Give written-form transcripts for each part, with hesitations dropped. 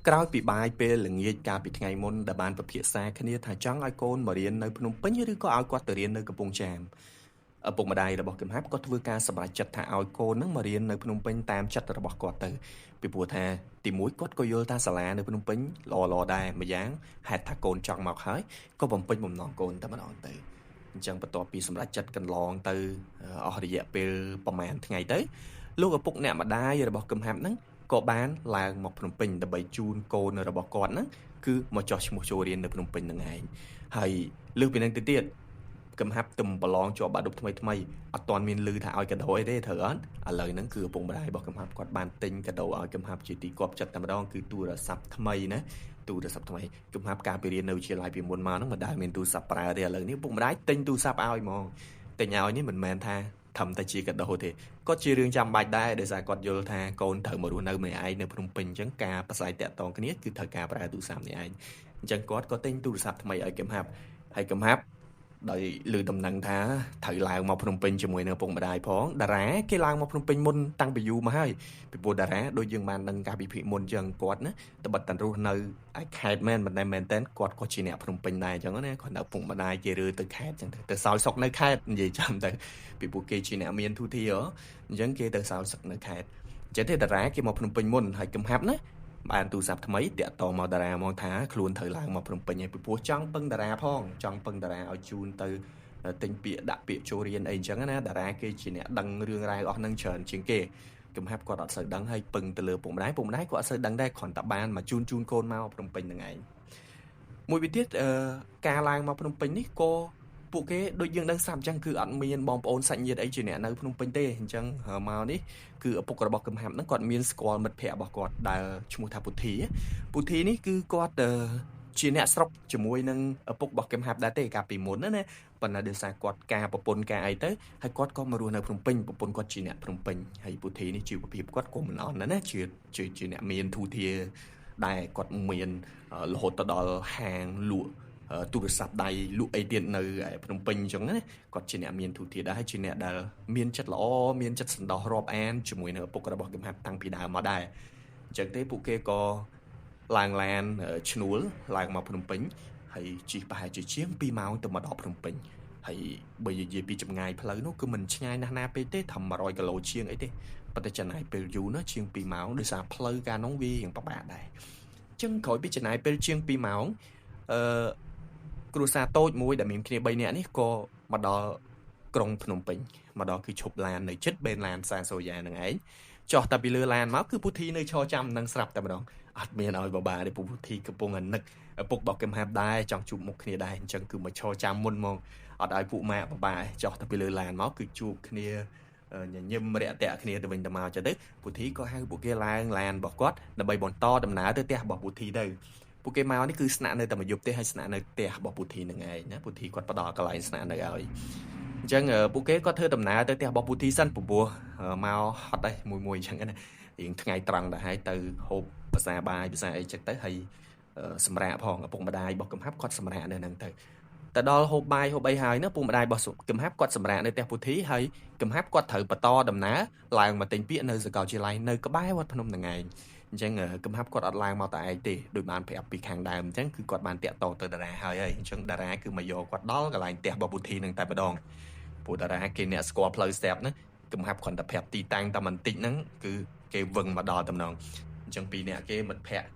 ក្រោយពីបាយពេលល្ងាចកាលពីថ្ងៃមុនដែលបានពិភាក្សាគ្នាថាចង់ឲ្យកូនមករៀននៅភ្នំពេញឬក៏ឲ្យគាត់ទៅរៀននៅកំពង់ចាមឪពុកម្ដាយរបស់គឹមហាប់ក៏ធ្វើការសម្រេចចិត្តថាឲ្យកូននឹងមករៀននៅភ្នំពេញតាមចិត្តរបស់គាត់ទៅពីព្រោះថាទីមួយគាត់ក៏យល់ថាសាលានៅភ្នំពេញល្អដែរម្យ៉ាងហេតុថាកូនចង់មកហើយក៏បំពេញបំណងកូនតែម្ដងទៅអញ្ចឹងបន្ទាប់ពីសម្រេចចិត្តកន្លងទៅអស់រយៈពេលប្រហែលថ្ងៃទៅលោកឪពុកអ្នកម្ដាយរបស់គឹមហាប់ហ្នឹងក៏បានឡើងមកភ្នំពេញដើម្បីជូនកូនរបស់គាត់ហ្នឹងគឺមកចោះឈ្មោះចូលរៀននៅភ្នំពេញហ្នឹងឯងហើយលើសពីហ្នឹងទៅទៀតគឹមហាប់ទំប្រឡងជាប់បាក់ឌុបថ្មីអត់ទាន់មានលឺថាឲ្យកាដូអីទេត្រូវអត់ឥឡូវហ្នឹងគឺឪពុកម្ដាយរបស់គឹមហាប់គាត់បានទិញកាដូឲ្យគឹមហាប់ជាទីគាប់ចិត្តតែម្ដងគឺទូរស័ព្ទថ្មីណាទូរស័ព្ទថ្មីគឹមហាប់កាលពីរៀននៅវិទ្យាល័យពីមុនមកហ្នឹងមិនដែលមានទូរស័ព្ទប្រើទេឥឡូវនេះឪពុកម្ដាយទិញទូរស័ព្ទឲ្យហ្មងទិញឲ្យនេះមិនមែនថាធំតែជាកាដូទេគាត់ជារឿងចាំបាច់ដែរដោយសារគាត់យល់ថាកូនត្រូវមករស់នៅម្នាក់ឯងនៅភ្នំពេញអញ្ចឹងការប្រស័យតាក់ទងគ្នាគឺត្រូវការប្រើទូរស័ព្ទនេះឯងអញ្ចឹងគាត់ក៏ទិញទូរស័ព្ទថ្មីឲ្យគឹមហាប់ហើយគឹមហាប់ដោយឮដំណឹងថាត្រូវឡើងមកភ្នំពេញជាមួយនឹងឪពុកម្ដាយផងតារាគេឡើងមកភ្នំពេញមុនតាំងពីយូរមកហើយពីព្រោះតារាដូចយើងបានដឹងកាលពីភាគមុនអញ្ចឹងគាត់ណាត្បិតតែរស់នៅឯខេត្តមែនមិនមែនតែគាត់ក៏ជាអ្នកភ្នំពេញដែរអញ្ចឹងណាគាត់នៅឪពុកម្ដាយគេរើទៅខេត្តអញ្ចឹងទៅសោយសុកនៅខេត្តនិយាយចាំទៅពីព្រោះគេជាអ្នកមានទូធាអញ្ចឹងគេទៅសោយសុកនៅខេត្តអញ្ចឹងទេតារាគេមកភ្នំពេញមុនហើយគឹមហាប់ណាបានទូរស័ព្ទថ្មីតាក់ទងមកតារាមកថាខ្លួនត្រូវឡើងមកភ្នំពេញហើយពីព្រោះចង់ពឹងតារាផងចង់ពឹងតារាឲ្យជូនទៅទិញពាក្យដាក់ពាក្យចូលរៀនអីអញ្ចឹងណាតារាគេជាអ្នកដឹងរឿងរ៉ាវអស់ហ្នឹងច្រើនជាងគេគឹមហាប់គាត់អត់សូវដឹងហើយពឹងទៅលើពុកម្ដាយក៏អត់សូវដឹងដែរគ្រាន់តែបានមកជូនកូនមកភ្នំពេញហ្នឹងឯងមួយវិញទៀតការឡើងមកភ្នំពេញនេះក៏ពួកគេដូចយើងដឹងស្រាប់អញ្ចឹងគឺអត់មានបងប្អូនសាច់ញាតិអីជាអ្នកនៅភ្នំពេញទេអញ្ចឹងមកនេះគឺឪពុករបស់គឹមហាប់ហ្នឹងគាត់មានស្គាល់មិត្តភ័ក្តិរបស់គាត់ដែលឈ្មោះថាពុទ្ធីនេះគឺគាត់ជាអ្នកស្រុកជាមួយនឹងឪពុករបស់គឹមហាប់ដែរទេកាលពីមុនណាប៉ុន្តែដោយសារគាត់ការប្រពន្ធការអីទៅហើយគាត់ក៏មករស់នៅភ្នំពេញប្រពន្ធគាត់ជាអ្នកភ្នំពេញហើយពុទ្ធីនេះជីវភាពគាត់ក៏មិនអន់ណាជាអ្នកមានទូធាដែលគាត់មានរហូតទៅដល់ហាងលក់ទូរស័ព្ទដៃលក់អីទៀតនៅភ្នំពេញអញ្ចឹងណាគាត់ជាអ្នកមានទូធាដែរហើយជាអ្នកដែលមានចិត្តល្អមានចិត្តសន្តោសរាប់អានជាមួយនឹងឪពុករបស់គឹមហាប់តាំងពីដើមមកដែរអញ្ចឹងទេពួកគេក៏ឡើងឡានឈ្នួលឡើងមកភ្នំពេញហើយជិះប្រហែលជាជាង2ម៉ោងទៅមកដល់ភ្នំពេញហើយបើនិយាយពីចម្ងាយផ្លូវនោះគឺមិនឆ្ងាយណាស់ណាពេកទេត្រឹម100គីឡូជាងអីទេប៉ុន្តែចំណាយពេលយូរណាស់ជាង2ម៉ោងដោយសារផ្លូវកាលនោះវារៀងពិបាកដែរអញ្ចឹងក្រោយពីចំណាយពេលជាង2ម៉ោងគ្រួសារតូចមួយដែលមានគ្នា3នាក់នេះក៏មកដល់ក្រុងភ្នំពេញមកដល់គឺឈប់ឡាននៅចិត្តបេនឡានសាសូយ៉ានឹងឯងចុះតែពីលើឡានមកគឺពុទ្ធីនៅឈរចាំនឹងស្រាប់តែម្ដងអត់មានឲ្យបបាទេពុទ្ធីកំពុងអានឹកឪពុករបស់គឹមហាប់ដែរចង់ជួបមុខគ្នាដែរអញ្ចឹងគឺមកឈរចាំមុនមកអត់ឲ្យពួកម៉ាក់បបាចុះតែពីលើឡានមកគឺជួបគ្នាញញឹមរាក់ទាក់គ្នាទៅវិញទៅមកចឹងទៅពុទ្ធីក៏ហៅពួកគេឡើងឡានរបស់គាត់ដើម្បីបន្តដំណើរទៅផ្ទះរបស់ពុទ្ធីទៅពួកគេមកនេះគឺស្នាក់នៅតែមួយយប់ទេហើយស្នាក់នៅផ្ទះរបស់ពុទ្ធីនឹងឯងណាពុទ្ធីគាត់ផ្ដល់កន្លែងស្នាក់នៅឲ្យអញ្ចឹងពួកគេក៏ធ្វើដំណើរទៅផ្ទះរបស់ពុទ្ធីសិនព្រោះមកហត់ដែរមួយអញ្ចឹងណារៀងថ្ងៃត្រង់ដែរហើយទៅហូបភាសាបាយភាសាអីចឹងទៅហើយសម្រាប់ផងឪពុកម្ដាយរបស់គឹមហាប់គាត់សម្រាប់នៅហ្នឹងទៅដល់ហូបបាយហូបអីហើយណាពុកម្ដាយរបស់គឹមហាប់គាត់សម្រាប់នៅផ្ទះពុទ្ធីហើយគឹមហាប់គាត់ត្រូវបន្តដំណើរឡើងមកទិញពាក្យនៅសាកលវិទ្យាល័យនៅក្បែរវត្តភ្នំហ្នឹងឯងអញ្ចឹងគឹមហាប់គាត់អត់ឡើងមកតែឯងទេដោយបានប្រាប់ពីខាងដើមអញ្ចឹងគឺគាត់បានតាក់ទងទៅតារាហើយអញ្ចឹងតារាគឺមកយកគាត់ដល់កន្លែងផ្ទះរបស់ពុទ្ធីនឹងតែម្ដងព្រោះតារាគេអ្នកស្គាល់ផ្លូវស្រាប់ណាគឹមហាប់គាត់តែប្រាប់ទីតាំងតែបន្តិចហ្នឹងគឺគេវឹងមកដល់តែម្ដងអញ្ចឹងពីរអ្នកគេមិត្តភ័ក្តិ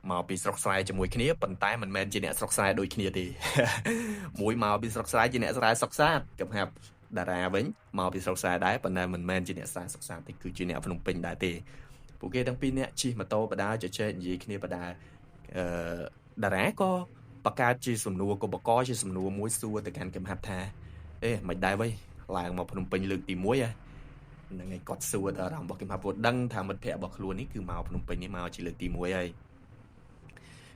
មកពីស្រុកស្រែជាមួយគ្នាប៉ុន្តែមិនមែនជាអ្នកស្រុកស្រែដូចគ្នាទេមួយមកពីស្រុកស្រែជាអ្នកស្រែសុកសាតគឹមហាប់តារាវិញមកពីស្រុកស្រែដែរប៉ុន្តែមិនមែនជាអ្នកស្រែសុកសាតទេគឺជាអ្នកភ្នំពេញដែរទេពួកគេទាំងពីរអ្នកជិះម៉ូតូបដាជជែកនិយាយគ្នាបដាតារាក៏បង្កើតជាសំណួរក៏បកជាសំណួរមួយសួរទៅកាន់គឹមហាប់ថាមិនដែរវ៉ៃឡើងមកភ្នំពេញលើកទី1ហ្នឹងឯងគាត់សួរដល់អារម្មណ៍របស់គឹមហាប់ព្រោះដឹងថាមិត្តភ័ក្តិរបស់ខ្លួននេះគឺមកភ្នំពេញនេះមកជាលើកទី1ហើ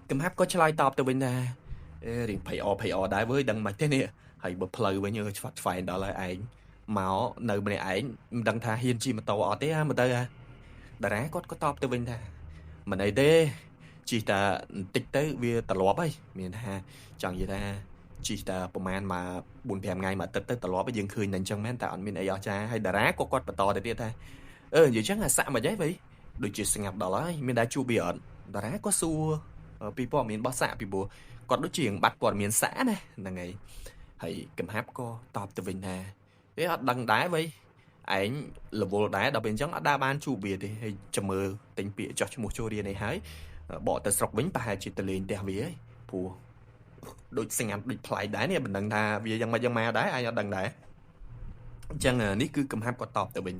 យគឹមហាប់ក៏ឆ្លើយតបទៅវិញថារៀងភ័យអដែរវើយដឹងមិនទេនេះហើយបើផ្លូវវិញឆ្វាត់ឆ្វែងដល់ហើយឯងមកនៅម្នាក់ឯងមិនដឹងថាហ៊ានជិះម៉ូតូអត់ទេមើលទៅតារាគាត់ក៏តបទៅវិញថាមិនអីទេជិះតែបន្តិចទៅវាត្រឡប់ហើយមានថាចង់និយាយថាជិះតែប្រហែលមក4-5ថ្ងៃមកទឹកទៅត្រឡប់យើងឃើញតែអញ្ចឹងមែនតែអត់មានអីអស្ចារ្យហើយតារាក៏គាត់បន្តទៅទៀតថានិយាយចឹងអាសាក់មិនអីវិញដូចជាស្ងាត់ដល់ហើយមានដែរជួបវាអត់ តារាក៏សួរពីព័ត៌មានរបស់សាកពីព្រោះគាត់ដូចជាបាត់ព័ត៌មានសាកណាហ្នឹងហើយហើយកំហាប់ក៏តបទៅវិញថាអត់ដឹងដែរវ៉ៃឯងរវល់ដែរដល់ពេលអញ្ចឹងអត់ដើរបានជួបវាទេហើយចាំមើលទិញពាក្យចោះឈ្មោះចូលរៀននេះហើយបកទៅស្រុកវិញប្រហែលជាទៅលេងផ្ទះវាហើយព្រោះដូចសង្កាត់ដូចប្លែកដែរនេះមិនដឹងថាវាយ៉ាងម៉េចយ៉ាងម៉ាដែរឯងអត់ដឹងដែរអញ្ចឹងនេះគឺកំហាប់ក៏តបទៅវិញ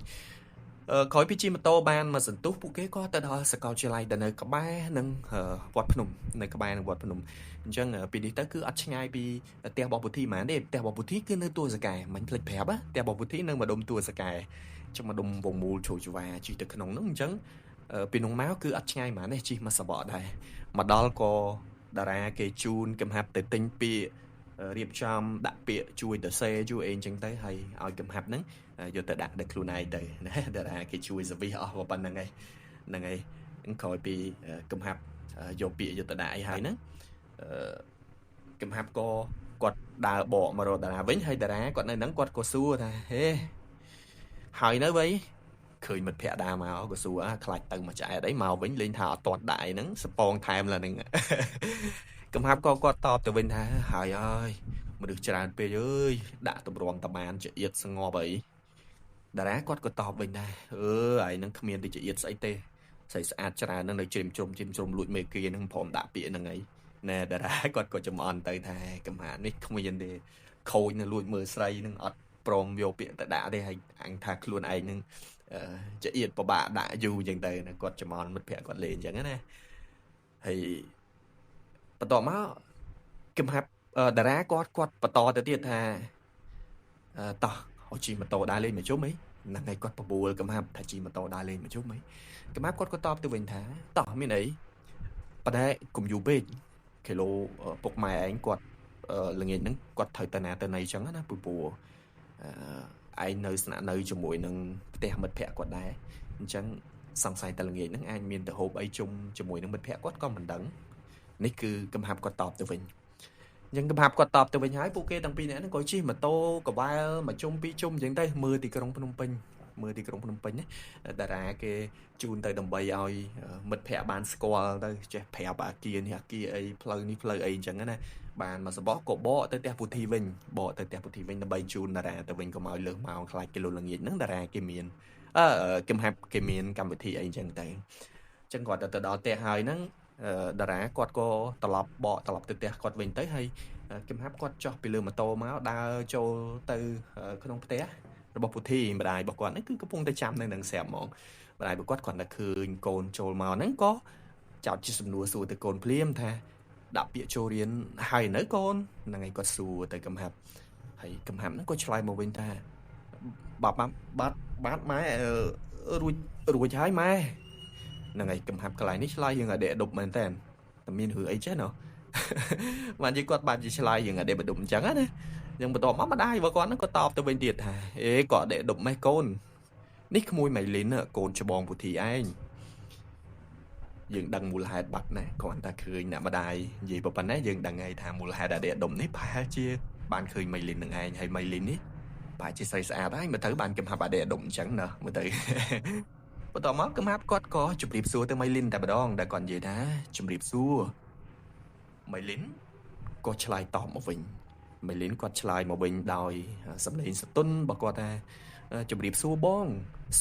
ក្រោយពីជិះម៉ូតូបានមកសន្ទុះពួកគេក៏ទៅដល់សាកលវិទ្យាល័យដែលនៅក្បែរនឹងវត្តភ្នំនៅក្បែរនឹងវត្តភ្នំអញ្ចឹងពីនេះទៅគឺអត់ឆ្ងាយពីផ្ទះរបស់ពុទ្ធីហ្មងទេផ្ទះរបស់ពុទ្ធីគឺនៅទួលសកែមិនភ្លេចប្រាប់ផ្ទះរបស់ពុទ្ធីនៅម្ដុំទួលសកែចឹងម្ដុំវងមូលជ្រោយច្វាជិះទៅក្នុងហ្នឹងអញ្ចឹងពីនោះមកគឺអត់ឆ្ងាយហ្មងទេជិះមកសបកដែរមកដល់ក៏តារាគេជូនកំហាប់ទៅទិញពាក្យរៀបចំដាក់ពាក្យជួយទៅសេជួយអីអញ្ចឹងទៅហើយឲ្យកំហាប់ហ្នឹងយកទៅដាក់ដល់ខ្លួនឯងទៅណាតារាគេជួយសវិសអស់ប៉ុណ្្នឹងហើយហ្នឹងហើយក្រោយពីកំហាប់យកពាក្យយកទៅដាក់អីហើយហ្នឹងកំហាប់ក៏គាត់ដើរបកមករកតារាវិញហើយតារាគាត់នៅហ្នឹងគាត់ក៏សួរថាហេហើយនៅវិញឃើញមិត្តភក្តិដើរមកក៏សួរខ្លាចទៅមកឆ្អែតអីមកវិញលេងថាអត់ទាន់ដាក់អីហ្នឹងសពងថែមឡើយហ្នឹងកំហាប់ក៏គាត់តបទៅវិញថាហើយអើយមនុស្សច្រើនពេកអើយដាក់តម្រាំតបានចៀតស្ងប់អីតារាគាត់ក៏តបវិញដែរឯងនឹងគ្មានតិចៀតស្អីទេស្អីស្អាតច្រើននឹងនៅជ្រាមជ្រុំលួចមេគីនឹងព្រមដាក់ពាក្យហ្នឹងឯងណែតារាគាត់ក៏ចំអន់ទៅថាកំហានេះគ្មានទេខូចនៅលួចមើលស្រីនឹងអត់ព្រមយកពាក្យទៅដាក់ទេហើយអញថាខ្លួនឯងនឹងចៀតពិបាកដាក់យូរអញ្ចឹងទៅគាត់ចំអន់មិត្តភក្តិគាត់លេងអញ្ចឹងណាហើយបន្ទាប់មកកំហាប់តារាគាត់បន្តទៅទៀតថាតោះឲ្យជិះម៉ូតូដើរលេងមកជុំអីហ្នឹងហើយគាត់បបួលកំហាប់ថាជិះម៉ូតូដើរលេងមកជុំអីកំហាប់គាត់ក៏តបទៅវិញថាតោះមានអីប៉ុន្តែកុំយូរពេកគីឡូពុកម៉ែឯងគាត់ល្ងាចហ្នឹងគាត់ត្រូវទៅណាទៅណីចឹងណាព្រោះឯងនៅស្នាក់នៅជាមួយនឹងផ្ទះមិត្តភក្តិគាត់ដែរអញ្ចឹងសង្ស័យតែល្ងាចហ្នឹងអាចមានទៅហូបអីជុំជាមួយនឹងមិត្តភក្តិគាត់ក៏មិនដឹងនេះគឺកំហាប់គាត់តបទៅវិញអញ្ចឹងកំហាប់គាត់តបទៅវិញហើយពួកគេទាំងពីរនាក់ហ្នឹងក៏ជិះម៉ូតូកវ៉ាល់មួយជុំពីរជុំអញ្ចឹងទៅមើលទីក្រុងភ្នំពេញណាតារាគេជូនទៅដើម្បីឲ្យមិត្តភ័ក្តិបានស្គាល់ទៅចេះប្រាប់អាគារនេះអាគារអីផ្លូវនេះផ្លូវអីអញ្ចឹងណាបានមកសបកក៏បកទៅផ្ទះពុទ្ធីវិញដើម្បីជូនតារាទៅវិញកុំឲ្យលើសម៉ោងខ្លាចគេលុល្ងាចហ្នឹងតារាគេមានកំហាប់គេមានកម្មវិធីអីអញ្ចឹងទៅអញ្ចឹងគាត់ទៅដល់ផ្ទះហើយហ្នឹងតារាគាត់ក៏ត្រឡប់ទៅផ្ទះគាត់វិញទៅហើយកំហាប់គាត់ចុះពីលើម៉ូតូមកដើរចូលទៅក្នុងផ្ទះរបស់ពុទ្ធីម្ដាយរបស់គាត់ហ្នឹងគឺកំពុងតែចាំនៅនឹងស្រាប់ហ្មងម្ដាយរបស់គាត់គាត់តែឃើញកូនចូលមកហ្នឹងក៏ចោទជាសំណួរសួរទៅកូនភ្លាមថាដាក់ពាក្យចូលរៀនហើយនៅកូនហ្នឹងឯងគាត់សួរទៅកំហាប់ហើយកំហាប់ហ្នឹងក៏ឆ្លើយមកវិញថាបាទម៉ែរួចហើយម៉ែហ្នឹងហើយកំហាប់កន្លែងនេះឆ្លើយយើងអត់ដប់មែនតើតែមានរឿងអីចេះណោះបាននិយាយគាត់បានជាឆ្លើយយើងអត់ដប់អញ្ចឹងណាយើងបន្ទាប់មកម្ដាយរបស់គាត់ហ្នឹងក៏តបទៅវិញទៀតថាក៏ដេកដប់ម៉េះកូននេះក្មួយម៉ៃលីនកូនច្បងពុទ្ធីឯងយើងដឹងមូលហេតុបាត់ណាគ្រាន់តែឃើញអ្នកម្ដាយនិយាយប៉ុណ្ណេះយើងដឹងហើយថាមូលហេតុអដេកដប់នេះប្រហែលជាបានឃើញម៉ៃលីននឹងឯងហើយម៉ៃលីននេះប្រហែលជាស្រីស្អាតហើយមើលទៅបានកំហាប់អដេកដប់អញ្ចឹងណាមើលទៅបន្ទាប់មកកំហាប់គាត់ក៏ជម្រាបសួរទៅម៉ៃលីនតែម្ដងដែលគាត់និយាយថាជម្រាបសួរម៉ៃលីនក៏ឆ្លើយតបមកវិញម៉ៃលីនគាត់ឆ្លើយមកវិញដោយសម្លេងសន្ទន់របស់គាត់ថាជម្រាបសួរបង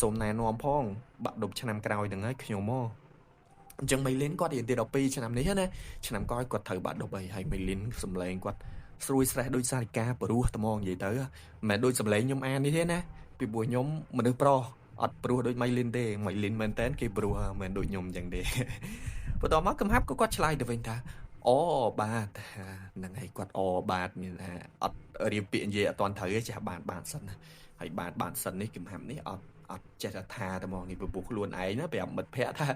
សូមណែនាំផងបាក់ដប់ឆ្នាំក្រោយហ្នឹងហើយខ្ញុំមកអញ្ចឹងម៉ៃលីនគាត់រៀនទី12ឆ្នាំនេះណាឆ្នាំក្រោយគាត់ត្រូវបាក់ដប់ហើយម៉ៃលីនសម្លេងគាត់ស្រួយស្រេះដូចសារិកាព្រោះត្មងនិយាយទៅមិនមែនដូចសម្លេងខ្ញុំអាននេះទេណាពីព្រោះខ្ញុំមនុស្សប្រុសអត់ព្រោះដូចម៉ៃលីនទេម៉ៃលីនមែនតើគេព្រោះមិនដូចខ្ញុំអញ្ចឹងទេបន្ទាប់មកកំហាប់ក៏គាត់ឆ្លើយទៅវិញថាអូបាទហ្នឹងហើយគាត់អូបាទមានថាអត់រៀបពាក្យនិយាយអត់ទាន់ត្រូវទេចេះបាទសិនណាហើយបាទសិននេះកំហាប់នេះអត់ចេះថាតែមកនេះពពុះខ្លួនឯងណាប្រាប់មិត្តភ័ក្តិថា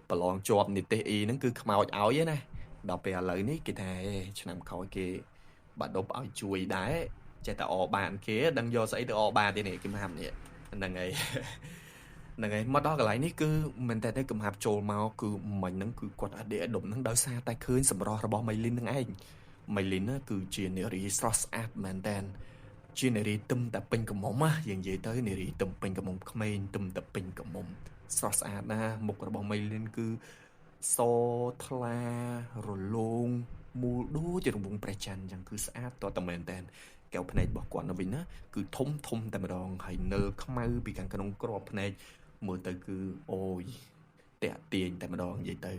ប្រឡងជាប់និទេសអ៊ីហ្នឹងគឺខ្មោចឲ្យណាដល់ពេលឥឡូវនេះគេថាឆ្នាំក្រោយគេបាត់ដប់ឲ្យជួយដែរចេះតែអបានគេដឹងយកស្អីទៅអបានទេនេះកំហាប់នេះហ្នឹងហើយមកដល់កន្លែងនេះគឺមិនតែកំហាប់ចូលមកគឺមិញហ្នឹងគឺគាត់អត់ដេកដប់ហ្នឹងដោយសារតែឃើញសម្រស់របស់ម៉ៃលីនហ្នឹងឯងម៉ៃលីនគឺជានារីស្រស់ស្អាតមែនតើជានារីទឹមតែពេញកមុំយើងនិយាយទៅនារីទឹមពេញកមុំក្មេងទឹមតែពេញកមុំស្រស់ស្អាតណាស់មុខរបស់ម៉ៃលីនគឺ សថ្លារលោងមូលដូចជារង្វង់ព្រះច័ន្ទអញ្ចឹងគឺស្អាតតតែមែនតើកែវភ្នែករបស់គាត់នៅវិញណាគឺធំធំតែម្ដងហើយនៅខ្មៅពីខាងក្នុងក្របភ្នែកមើលទៅគឺអូយតាក់ទាញតែម្ដងនិយាយទៅ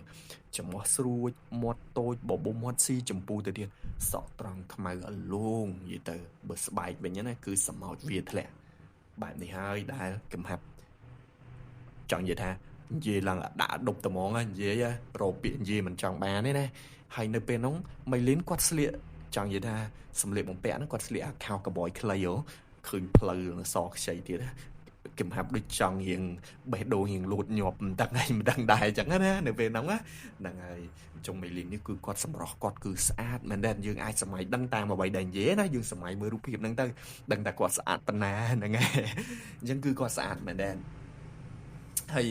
ចំោះស្រួចមាត់តូចបបុំមាត់ស៊ីចម្ពូទៅទៀតសក់ត្រង់ខ្មៅអលោងនិយាយទៅបើស្បែកវិញណាគឺសម្ោចវាធ្លាក់បែបនេះហើយដែលកំហាប់ចង់និយាយថានិយាយឡើងដាក់ដប់ត្មងនិយាយរកពាក្យនិយាយមិនចង់បានទេណាហើយនៅពេលហ្នឹងម៉ៃលីនគាត់ស្លៀកចង់និយាយថាសម្លៀកបំពាក់ហ្នឹងគាត់ស្លៀកអាខោកបយខ្លីហ៎ឃើញផ្លូវសខ្ចីទៀតកំហាប់ដូចចង់រៀងបេះដូងរៀងលូតញាប់មិនដឹងហើយមិនដឹងដែរអញ្ចឹងណានៅពេលហ្នឹងហ្នឹងហើយចុងម៉ៃលីននេះគឺគាត់សម្រស់គាត់គឺស្អាតមែនដែរយើងអាចសម័យដឹងតាមអ្វីដែលនិយាយណាយើងសម័យមើលរូបភាពហ្នឹងទៅដឹងតែគាត់ស្អាតប៉ុណ្ណាហ្នឹងហើយអញ្ចឹងគឺគាត់ស្អាតមែនដែរហើយ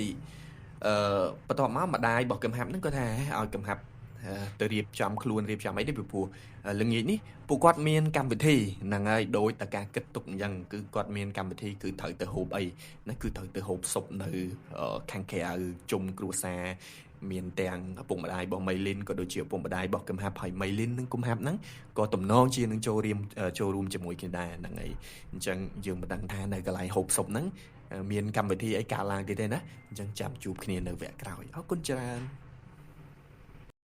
បន្ទាប់មកម្ដាយរបស់កឹមហាប់ហ្នឹងគាត់ថាឲ្យកឹមហាប់ទៅរៀបចំខ្លួនរៀបចំអីនេះពីព្រោះល្ងាចនេះពួកគាត់មានកម្មវិធីហ្នឹងហើយដោយតែការគិតទុកអញ្ចឹងគឺគាត់មានកម្មវិធីគឺត្រូវទៅហូបអីណាគឺត្រូវទៅហូបស៊ុបនៅខាងក្រៅជុំគ្រួសារមានទាំងឪពុកម្ដាយរបស់ម៉ៃលីនក៏ដូចជាឪពុកម្ដាយរបស់កឹមហាប់ហើយម៉ៃលីននិងកឹមហាប់ហ្នឹងក៏ទំនងជានឹងចូលរួមជាមួយគ្នាដែរហ្នឹងហើយអញ្ចឹងយើងមិនដឹងថានៅកន្លែងហូបស៊ុបហ្នឹងមានកម្មវិធីអីកើតឡើងទៀតទេណាអញ្ចឹងចាំជួបគ្នានៅវគ្គក្រោយអរគុណច្រើន